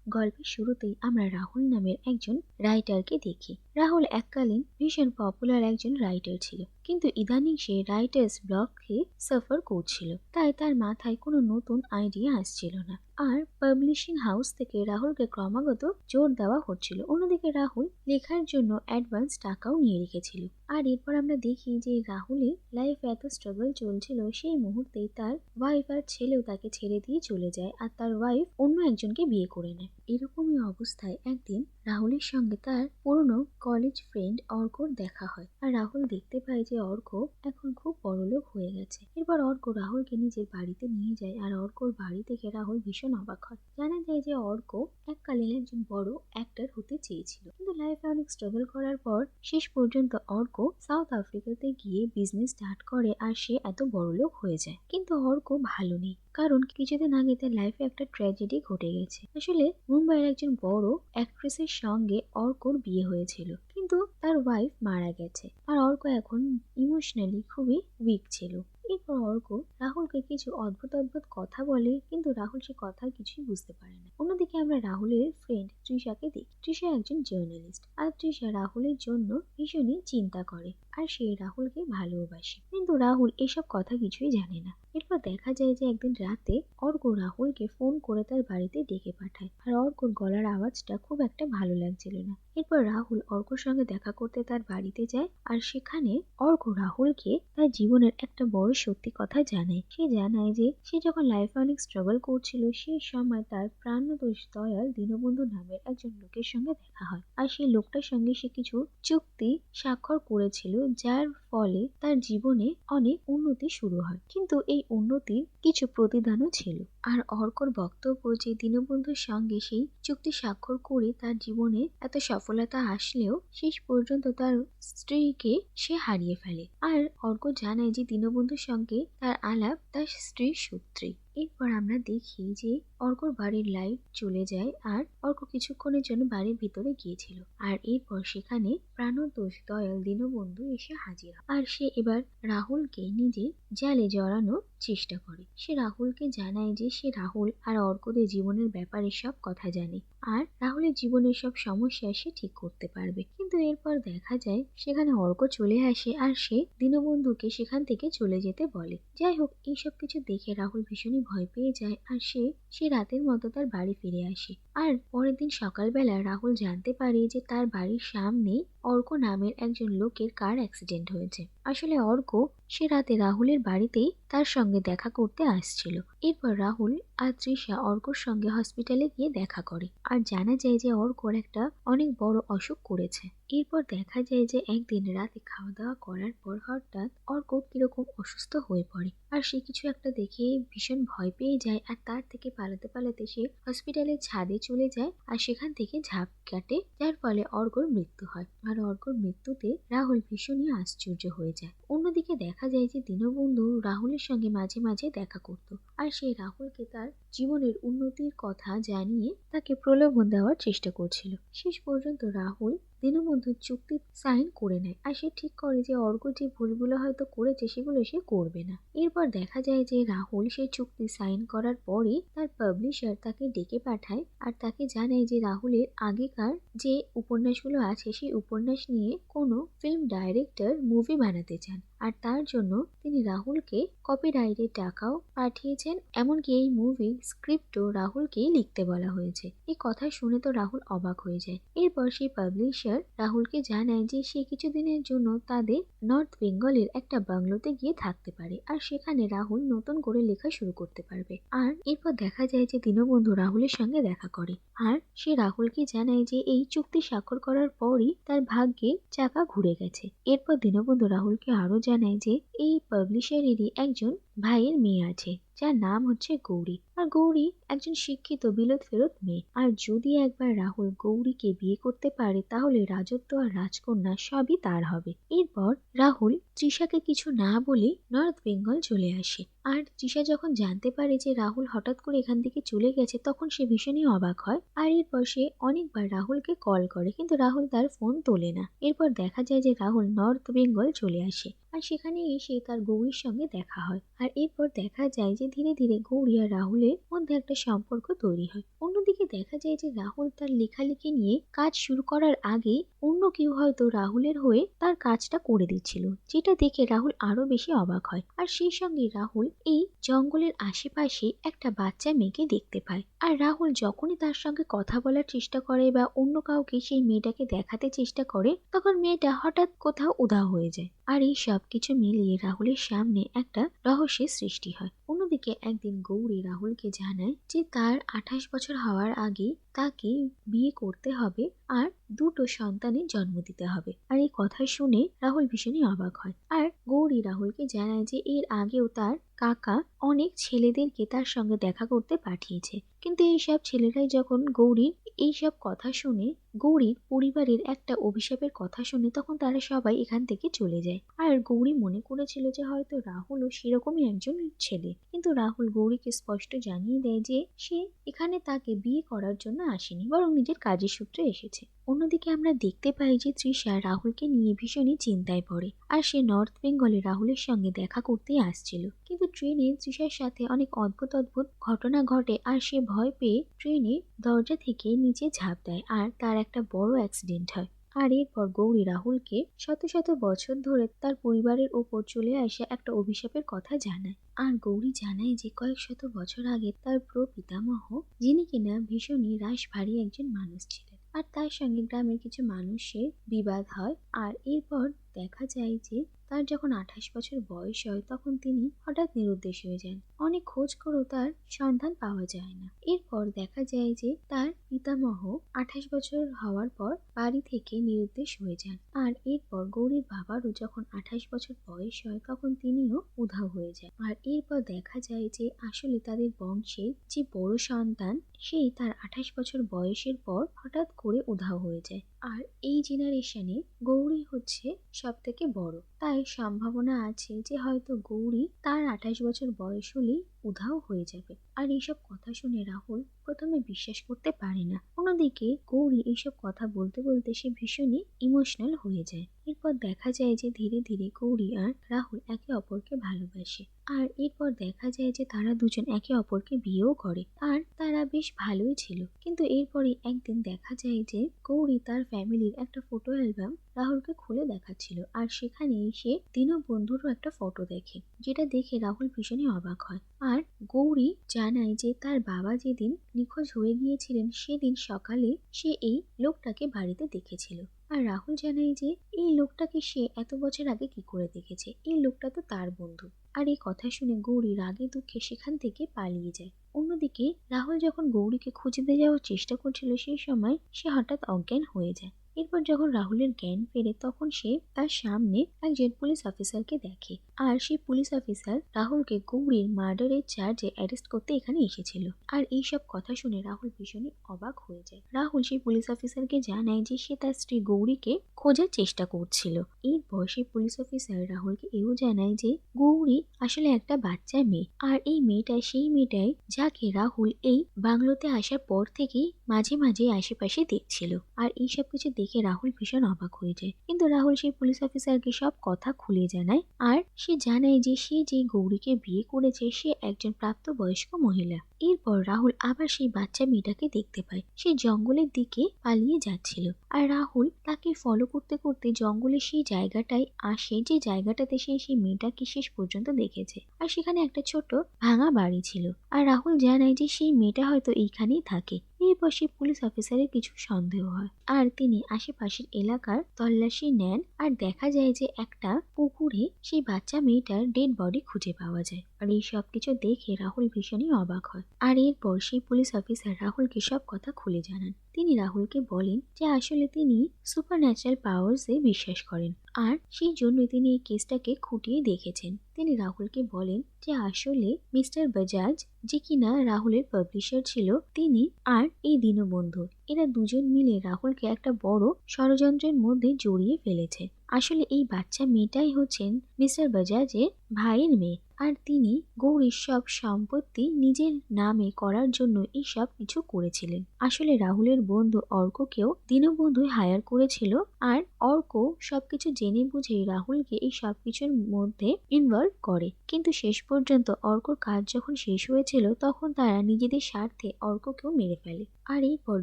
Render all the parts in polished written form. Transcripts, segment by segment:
গল্পের শুরুতেই আমরা রাহুল নামের একজন রাইটারকে দেখি। রাহুল এককালীন ভীষণ পপুলার একজন রাইটার ছিল, কিন্তু ইদানিং সে রাইটার্স ব্লককে সাফার করছিল, তাই তার মাথায় কোনো নতুন আইডিয়া আসছিল না। আর পাবলিশিং হাউস থেকে রাহুলকে ক্রমাগত জোর দেওয়া হচ্ছিল। অন্যদিকে রাহুল লেখার জন্য অ্যাডভান্স টাকাও নিয়ে রেখেছিল। আর এরপর আমরা দেখি যে রাহুলের লাইফে এত স্ট্রাগল চলছিল, সেই মুহূর্তেই তার ওয়াইফ আর ছেলেও তাকে ছেড়ে দিয়ে চলে যায়, আর তার ওয়াইফ অন্য একজনকে বিয়ে করে নেয়। এরকমই অবস্থায় একদিন রাহুলের সঙ্গে তার পুরনো কলেজ ফ্রেন্ড অর্কর দেখা হয়। আর রাহুল দেখতে পায় যে অর্ক এখন খুব বড়লোক হয়ে গেছে। এরপর অর্ক রাহুলকে নিজের বাড়িতে নিয়ে যায়, আর অর্কর বাড়ি থেকে রাহুল ভীষণ অবাক হয়। জানা যায় যে অর্ক এককালীন একজন বড় অ্যাক্টর হতে চেয়েছিল, কিন্তু লাইফে অনেক স্ট্রাগল করার পর শেষ পর্যন্ত অর্ক সাউথ আফ্রিকাতে গিয়ে বিজনেস স্টার্ট করে, আর সে এত বড়লোক হয়ে যায়। কিন্তু অর্ক ভালো নেই, কারণ কিছুদিন আগে তার লাইফে একটা ট্র্যাজেডি ঘটে গেছে। আসলে মুম্বাইয়ের একজন বড় অ্যাক্ট্রেসের সঙ্গে অর্কর বিয়ে হয়েছিল, কিন্তু তার ওয়াইফ মারা গেছে, আর অর্ক এখন ইমোশনালি খুবই উইক ছিল। এরপর অর্ক রাহুলকে কিছু অদ্ভুত অদ্ভুত কথা বলে, কিন্তু রাহুল সে কথা কিছুই বুঝতে পারে না। অন্যদিকে আমরা রাহুলের ফ্রেন্ড তৃষাকে দেখি। তৃষা একজন জার্নালিস্ট, আর তৃষা রাহুলের জন্য ভীষণই চিন্তা করে, আর সে রাহুলকে ভালোবাসে, কিন্তু রাহুল এসব কথা কিছুই জানে না। এরপর দেখা যায় যে একদিন রাতে অর্ক রাহুলকে ফোন করে তার বাড়িতে ডেকে পাঠায়, আর অর্কর গলার আওয়াজটা খুব একটা ভালো লাগছিল না। এরপর রাহুল অর্কর সঙ্গে দেখা করতে তার বাড়িতে যায়, আর সেখানে অর্ক রাহুলকে তার জীবনের একটা বড় সত্যি কথা জানায়। সে জানায় যে সে যখন লাইফে অনেক স্ট্রাগল করছিল, সেই সময় তার প্রাণদোষ দয়াল দীনবন্ধু নামের একজন লোকের সঙ্গে দেখা হয়, আর সেই লোকটার সঙ্গে সে কিছু চুক্তি স্বাক্ষর করেছিল, যার ফলে তার জীবনে অনেক উন্নতি শুরু হয়। কিন্তু এই উন্নতির কিছু প্রতিদানও ছিল। আর অর্কর বক্তব্য যে দীনবন্ধুর সঙ্গে সেই চুক্তি স্বাক্ষর করে তার জীবনে এত সফলতা আসলেও শেষ পর্যন্ত তার স্ত্রীকে সে হারিয়ে ফেলে। আর অর্ক জানায় যে দীনবন্ধুর সঙ্গে তার আলাপ তার স্ত্রীর সূত্রে। এরপর আমরা দেখি যে অর্কর বাড়ির লাইট চলে যায়, আর অর্ক কিছুক্ষণের জন্য বাড়ির ভিতরে গিয়েছিল, আর এরপর সেখানে প্রাণদোষ দয়াল দীনবন্ধু এসে হাজির হয়। আর সে এবার রাহুলকে নিজের জালে জড়ানোর চেষ্টা করে। সে রাহুলকে জানায় যে সে রাহুল আর অর্কদের জীবনের ব্যাপারে সব কথা জানে, আর রাহুলের জীবনের সব সমস্যা সে ঠিক করতে পারবে। কিন্তু এরপর দেখা যায় সেখানে অর্ক চলে আসে, আর সে দীনবন্ধুকে সেখান থেকে চলে যেতে বলে। যাই হোক, এইসব কিছু দেখে রাহুল ভীষণই ভয় পেয়ে যায়, আর সে রাতের মতো তার বাড়ি ফিরে আসে। আর পরের দিন সকালবেলা রাহুল জানতে পারে যে তার বাড়ির সামনেই অর্ক নামের একজন লোকের কার অ্যাক্সিডেন্ট হয়েছে। আসলে অর্ক সে রাতে রাহুলের বাড়িতেই তার সঙ্গে দেখা করতে আসছিল। এরপর রাহুল আর তৃষা অর্কর সঙ্গে হসপিটালে গিয়ে দেখা করে, আর জানা যায় যে অর্কর একটা অনেক বড় অসুখ করেছে। এরপর দেখা যায় যে একদিন রাতে খাওয়া দাওয়া করার পর হঠাৎ অর্ক কিরকম অসুস্থ হয়ে পড়ে, আর সে কিছু একটা দেখে ভীষণ ভয় পেয়ে যায়, আর তার থেকে পালাতে পালাতে সে হসপিটালের ছাদে চলে যায়, আর সেখান থেকে ঝাঁপ কাটে, যার ফলে অর্কর মৃত্যু হয়। আর অর্কর মৃত্যুতে রাহুল ভীষণই আশ্চর্য হয়ে যায়। অন্যদিকে দেখা যায় যে দীনবন্ধু রাহুলের সঙ্গে মাঝে মাঝে দেখা করত, আর সে রাহুলকে তার জীবনের উন্নতির কথা জানিয়ে তাকে প্রলোভন দেওয়ার চেষ্টা করছিল। শেষ পর্যন্ত রাহুল দীনবন্ধুর চুক্তি সাইন করে নেয়, আর সে ঠিক করে যে অর্ক যে ভুলগুলো হয়তো করেছে সেগুলো সে করবে না। এরপর দেখা যায় যে রাহুল সেই চুক্তি সাইন করার পরই তার পাবলিশার তাকে ডেকে পাঠায়, আর তাকে জানায় যে রাহুলের আগেকার যে উপন্যাসগুলো আছে সেই উপন্যাস নিয়ে কোনো ফিল্ম ডাইরেক্টর মুভি বানাতে চান, আর তার জন্য তিনি রাহুলকে কপিরাইটের টাকাও পাঠিয়েছেন, এমনকি এই মুভির স্ক্রিপ্টও রাহুলকেই লিখতে বলা হয়েছে। এই কথা শুনে তো রাহুল অবাক হয়ে যায়। এরপর সেই পাবলিশার রাহুলকে জানায় যে সে কিছুদিনের জন্য তাদের নর্থ বেঙ্গলের একটা বাংলোতে গিয়ে থাকতে পারে, আর সেখানে রাহুল নতুন করে লেখা শুরু করতে পারবে। আর এরপর দেখা যায় যে দীনবন্ধু রাহুলের সঙ্গে দেখা করে, আর সে রাহুলকে জানায় যে এই চুক্তি স্বাক্ষর করার পরই তার ভাগ্যে চাকা ঘুরে গেছে। এরপর দীনবন্ধু রাহুলকে আরো জানায় যে এই পাবলিশারেরই একজন ভাইয়ের মেয়ে আছে, যার নাম হচ্ছে গৌরী, আর গৌরী একজন শিক্ষিত বিলত ফেরত মেয়ে, আর যদি একবার রাহুল গৌরীকে বিয়ে করতে পারে তাহলে রাজত্ব আর রাজকন্যা সবই তার হবে। এরপর রাহুল তৃষাকে কিছু না বলে নর্থ বেঙ্গল চলে আসে, আর তৃষা যখন জানতে পারে যে রাহুল হঠাৎ করে এখান থেকে চলে গেছে তখন সে ভীষণই অবাক হয়, আর এরপর সে অনেকবার রাহুলকে কল করে, কিন্তু রাহুল তার ফোন তোলে না। এরপর দেখা যায় যে রাহুল নর্থ বেঙ্গল চলে আসে, আর সেখানে এসে তার গৌরীর সঙ্গে দেখা হয়, আর এরপর দেখা যায় যে ধীরে ধীরে গৌরী আর রাহুলের রাহুলের মধ্যে একটা সম্পর্ক তৈরি হয়। অন্যদিকে দেখা যায় যে রাহুল তার লেখালেখি নিয়ে কাজ শুরু করার আগে অন্য কেউ হয়তো রাহুলের হয়ে তার কাজটা করে দিচ্ছিল, যেটা দেখে রাহুল আরো বেশি অবাক হয়। আর সেই সঙ্গে রাহুল এই জঙ্গলের আশেপাশে একটা বাচ্চা মেয়েকে দেখতে পায়। আর রাহুল যখনই তার সঙ্গে কথা বলার চেষ্টা করে বা অন্য কাউকে সেই মেয়েটাকে দেখাতে চেষ্টা করে, তখন মেয়েটা হঠাৎ কোথাও উধাও হয়ে যায়। আর এই সব কিছু মিলিয়ে রাহুলের সামনে একটা রহস্যের সৃষ্টি হয়। অন্যদিকে একদিন গৌরী রাহুলকে জানায় যে তার 28 বছর হওয়ার আগে তাকে বিয়ে করতে হবে আর দুটো সন্তানের জন্ম দিতে হবে। আর এই কথা শুনে রাহুল ভীষণই অবাক হয়। আর গৌরী রাহুলকে জানায় যে এর আগেও তার কাকা অনেক ছেলেদেরকে তার সঙ্গে দেখা করতে পাঠিয়েছে, কিন্তু এইসব ছেলেরাই যখন গৌরীর এইসব কথা শুনে, গৌরীর পরিবারের একটা অভিশাপের কথা শুনে, তখন তারা সবাই এখান থেকে চলে যায়। আর গৌরী মনে করেছিল যে হয়তো রাহুলও সেরকমই একজন ছেলে, কিন্তু রাহুল গৌরীকে স্পষ্ট জানিয়ে দেয় যে সে এখানে তাকে বিয়ে করার জন্য আসেনি, বরং নিজের কাজের সূত্রে এসেছে। অন্যদিকে আমরা দেখতে পাই যে তৃষা রাহুলকে নিয়ে ভীষণই চিন্তায় পড়ে, আর সে নর্থ বেঙ্গলে রাহুলের সঙ্গে দেখা করতেই আসছিল। কিন্তু ট্রেনে তৃষার সাথে অনেক অদ্ভুত অদ্ভুত ঘটনা ঘটে, আর সে ভয় পেয়ে ট্রেনের দরজা থেকে নিচে ঝাঁপ দেয়, আর তার একটা বড় অ্যাক্সিডেন্ট হয়। আর এরপর গৌরী রাহুলকে শত শত বছর ধরে তার পরিবারের ওপর চলে আসা একটা অভিশাপের কথা জানায়। আর গৌরী জানায় যে কয়েক শত বছর আগে তার প্রপিতামহ, যিনি কিনা ভীষণই রাশভারী একজন মানুষ ছিলেন, আর তার সঙ্গে গ্রামের কিছু মানুষের বিবাদ হয়। আর এরপর দেখা যায় যে তার যখন 28 বছর বয়স হয়, তখন তিনি হঠাৎ নিরুদ্দেশ হয়ে যান। অনেক খোঁজ করেও তার সন্ধান পাওয়া যায় না। এরপর দেখা যায় যে তার পিতামহ 28 বছর হওয়ার পর বাড়ি থেকে নিরুদ্দেশ হয়ে যান। আর এরপর গৌরীর বাবারও যখন 28 বছর বয়স হয়, তখন তিনিও উধাও হয়ে যান। আর এরপর দেখা যায় যে আসলে তাদের বংশের যে বড় সন্তান, সেই তার 28 বছর বয়সের পর হঠাৎ করে উধাও হয়ে যায়। আর এই জেনারেশনে গৌরী হচ্ছে সব থেকে বড়, তাই সম্ভাবনা আছে যে হয়তো গৌরী তার 28 বছর বয়স হলেই উধাও হয়ে যাবে। আর এইসব কথা শুনে রাহুল প্রথমে বিশ্বাস করতে পারে না। অন্যদিকে গৌরী এইসব কথা বলতে বলতে সে ভীষণই ইমোশনাল হয়ে যায়। এরপর দেখা যায় যে ধীরে ধীরে গৌরী আর রাহুল একে অপরকে ভালোবাসে। আর এরপর দেখা যায় যে তারা দুজন একে অপরকে বিয়েও করে, আর তারা বেশ ভালোই ছিল। কিন্তু এরপরে একদিন দেখা যায় যে গৌরী তার ফ্যামিলির একটা ফটো অ্যালবাম রাহুলকে খুলে দেখাচ্ছিল, আর সেখানে সে দীনবন্ধুরও একটা ফটো দেখে, যেটা দেখে রাহুল ভীষণই অবাক হয়। আর গৌরী জানায় যে তার বাবা যেদিন নিখোঁজ হয়ে গিয়েছিলেন, সেদিন সকালে সে এই লোকটাকে বাড়িতে দেখেছিল। আর রাহুল জানায় যে এই লোকটাকে সে এত বছর আগে কি করে দেখেছে, এই লোকটা তো তার বন্ধু। আর এই কথা শুনে গৌরী রাগে দুঃখে সেখান থেকে পালিয়ে যায়। অন্যদিকে রাহুল যখন গৌরীকে খুঁজতে যাওয়ার চেষ্টা করছিল, সেই সময় সে হঠাৎ অজ্ঞান হয়ে যায়। এরপর যখন রাহুলের জ্ঞান ফেরে, তখন সে তার সামনে একজন পুলিশ অফিসারকে দেখে, আর সেই পুলিশ অফিসার রাহুলকে গৌরীর মার্ডারের চার্জে অ্যারেস্ট করতে এখানে এসেছিল। আর এইসব কথা শুনে রাহুল ভীষণই অবাক হয়ে যায়। রাহুল সেই পুলিশ অফিসারকে জানায় যে সে তার স্ত্রী গৌরীকে খোঁজার চেষ্টা করছিল। এরপর সেই পুলিশ অফিসার রাহুলকে এও জানায় যে গৌরী আসলে একটা বাচ্চা মেয়ে, আর এই মেয়েটা সেই মেয়েটাই যাকে রাহুল এই বাংলোতে আসার পর থেকেই মাঝে মাঝে আশেপাশে দেখছিল। আর এইসব কিছু দেখে রাহুল ভীষণ অবাক হয়ে যায়, কিন্তু রাহুল সেই পুলিশ অফিসারকে সব কথা খুলে জানায়। আর সে জানায় যে সে যে গৌরীকে বিয়ে করেছে সে একজন প্রাপ্তবয়স্ক মহিলা। এরপর রাহুল আবার সেই বাচ্চা মেয়েটাকে দেখতে পায়, সে জঙ্গলের দিকে পালিয়ে যাচ্ছিল। আর রাহুল তাকে ফলো করতে করতে জঙ্গলের সেই জায়গাটায় আসে, যে জায়গাটাতে সে সেই মেয়েটাকে শেষ পর্যন্ত দেখেছে। আর সেখানে একটা ছোট ভাঙা বাড়ি ছিল। আর রাহুল জানায় যে সেই মেয়েটা হয়তো এইখানেই থাকে। এরপর সেই পুলিশ অফিসারের কিছু সন্দেহ হয়, আর তিনি আশেপাশের এলাকার তল্লাশি নেন। আর দেখা যায় যে একটা পুকুরে সেই বাচ্চা মেয়েটার ডেড বডি খুঁজে পাওয়া যায়। আর এই সব কিছু দেখে রাহুল ভীষণই অবাক হয়। আর এরপর সেই পুলিশ অফিসার রাহুলকে সব কথা খুলে জানান। তিনি রাহুলকে বলেন যে আসলে তিনি সুপার ন্যাচারাল পাওয়ার্সে বিশ্বাস করেন, আর সেই জন্য তিনি এই কেসটাকে খুঁটিয়ে দেখেছেন। তিনি রাহুলকে বলেন যে আসলে মিস্টার বাজাজ, যে কিনা রাহুলের পাবলিশার ছিল, তিনি আর এই দীনবন্ধু, এরা দুজন মিলে রাহুলকে একটা বড় ষড়যন্ত্রের মধ্যে জড়িয়ে ফেলেছে। আসলে এই বাচ্চা মেয়েটাই হচ্ছেন মিস্টার বাজাজের ভাইয়ের মেয়ে, আর তিনি গৌরীর সব সম্পত্তি নিজের নামে করার জন্য এই সব কিছু করেছিলেন। আসলে রাহুলের বন্ধু অর্ককেও দীনবন্ধু হায়ার করেছিল, আর অর্ক সবকিছু জেনে বুঝে রাহুলকে এই সবকিছুর মধ্যে ইনভলভ করে। কিন্তু শেষ পর্যন্ত পর্যন্ত অর্কর কাজ যখন শেষ হয়েছিল তখন তারা নিজেদের স্বার্থে অর্ককেও মেরে ফেলে। আর এরপর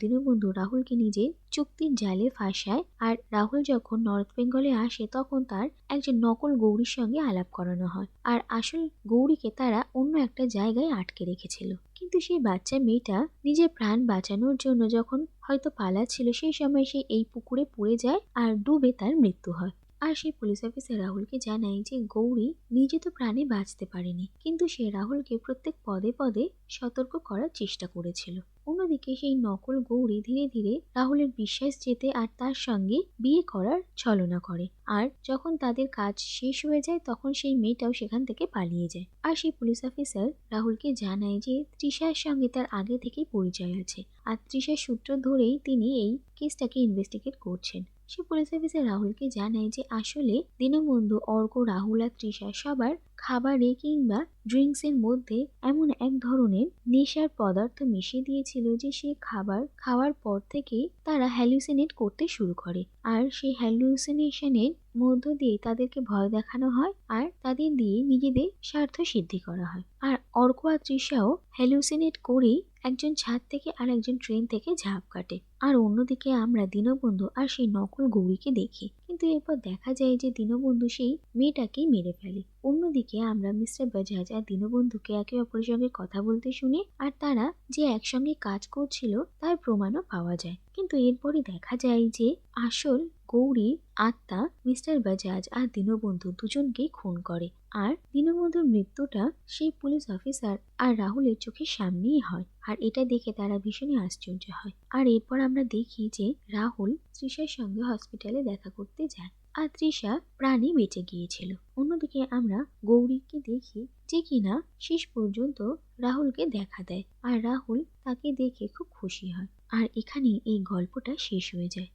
দীনবন্ধু রাহুলকে নিজের চুক্তির জালে ফাঁসায়। আর রাহুল যখন নর্থ বেঙ্গলে আসে তখন তার একজন নকল গৌরীর সঙ্গে আলাপ করানো হয়। আর আসল গৌরীকে তারা অন্য একটা জায়গায় আটকে রেখেছিল। কিন্তু সেই বাচ্চা মেয়েটা নিজের প্রাণ বাঁচানোর জন্য যখন হয়তো পালাচ্ছিল সেই সময় সে এই পুকুরে পড়ে যায় আর ডুবে তার মৃত্যু হয়। আর সেই পুলিশ অফিসার রাহুলকে জানায় যে গৌরী নিজে তো প্রাণে বাঁচতে পারেনি, কিন্তু সে রাহুলকে প্রত্যেক পদে পদে সতর্ক করার চেষ্টা করেছিল। অন্যদিকে সেই নকল গৌরী ধীরে ধীরে রাহুলের বিশ্বাস যেতে আর তার সঙ্গে বিয়ে করার ছলনা করে। আর যখন তাদের কাজ শেষ হয়ে যায় তখন সেই মেয়েটাও সেখান থেকে পালিয়ে যায়। আর সেই পুলিশ অফিসার রাহুলকে জানায় যে তৃষার সঙ্গে তার আগে থেকেই পরিচয় আছে, আর তৃষার সূত্র ধরেই তিনি এই কেসটাকে ইনভেস্টিগেট করছেন। সে পুলিশ অফিসার রাহুলকে জানায় যে আসলে দীনবন্ধু, অর্ক, রাহুল আর তৃষা সবার খাবারে কিংবা ড্রিঙ্কস এর মধ্যে এমন এক ধরনের নেশার পদার্থ মিশিয়ে দিয়েছিল যে সে খাবার খাওয়ার পর থেকেই তারা হ্যালুসিনেট করতে শুরু করে। আর সেই হ্যালুসিনেশনের মধ্য দিয়ে তাদেরকে ভয় দেখানো হয় আর তাদের দিয়ে নিজেদের স্বার্থ সিদ্ধি করা হয়। আর অর্ক আর তৃষাও হ্যালুসিনেট করেই একজন ছাদ থেকে আর একজন ট্রেন থেকে ঝাঁপ কাটে। আর অন্যদিকে আমরা দীনবন্ধু আর সেই নকল গৌরীকে দেখি, কিন্তু এরপর দেখা যায় যে দীনবন্ধু সেই মেয়েটাকেই মেরে ফেলে। অন্যদিকে আমরা মিস্টার বাজাজ আর দীনবন্ধুকে একে অপরের সঙ্গে কথা বলতে শুনি, আর তারা যে একসঙ্গে কাজ করছিল তার প্রমাণও পাওয়া যায়। কিন্তু এরপরে দেখা যায় যে আসল গৌরীর আত্মা মিস্টার বাজাজ আর দীনবন্ধু দুজনকেই খুন করে। আর দীনবন্ধুর মৃত্যুটা সেই পুলিশ অফিসার আর রাহুলের চোখের সামনেই হয়। আর এটা দেখে তারা ভীষণই আশ্চর্য হয়। আর এরপর আমরা দেখি যে রাহুল তৃষার সঙ্গে হসপিটালে দেখা করতে যায় আর তৃষা প্রাণে বেঁচে গিয়েছিল। অন্যদিকে আমরা গৌরীকে দেখি যে কিনা শেষ পর্যন্ত রাহুলকে দেখা দেয় আর রাহুল তাকে দেখে খুব খুশি হয়। আর এখানেই এই গল্পটা শেষ হয়ে যায়।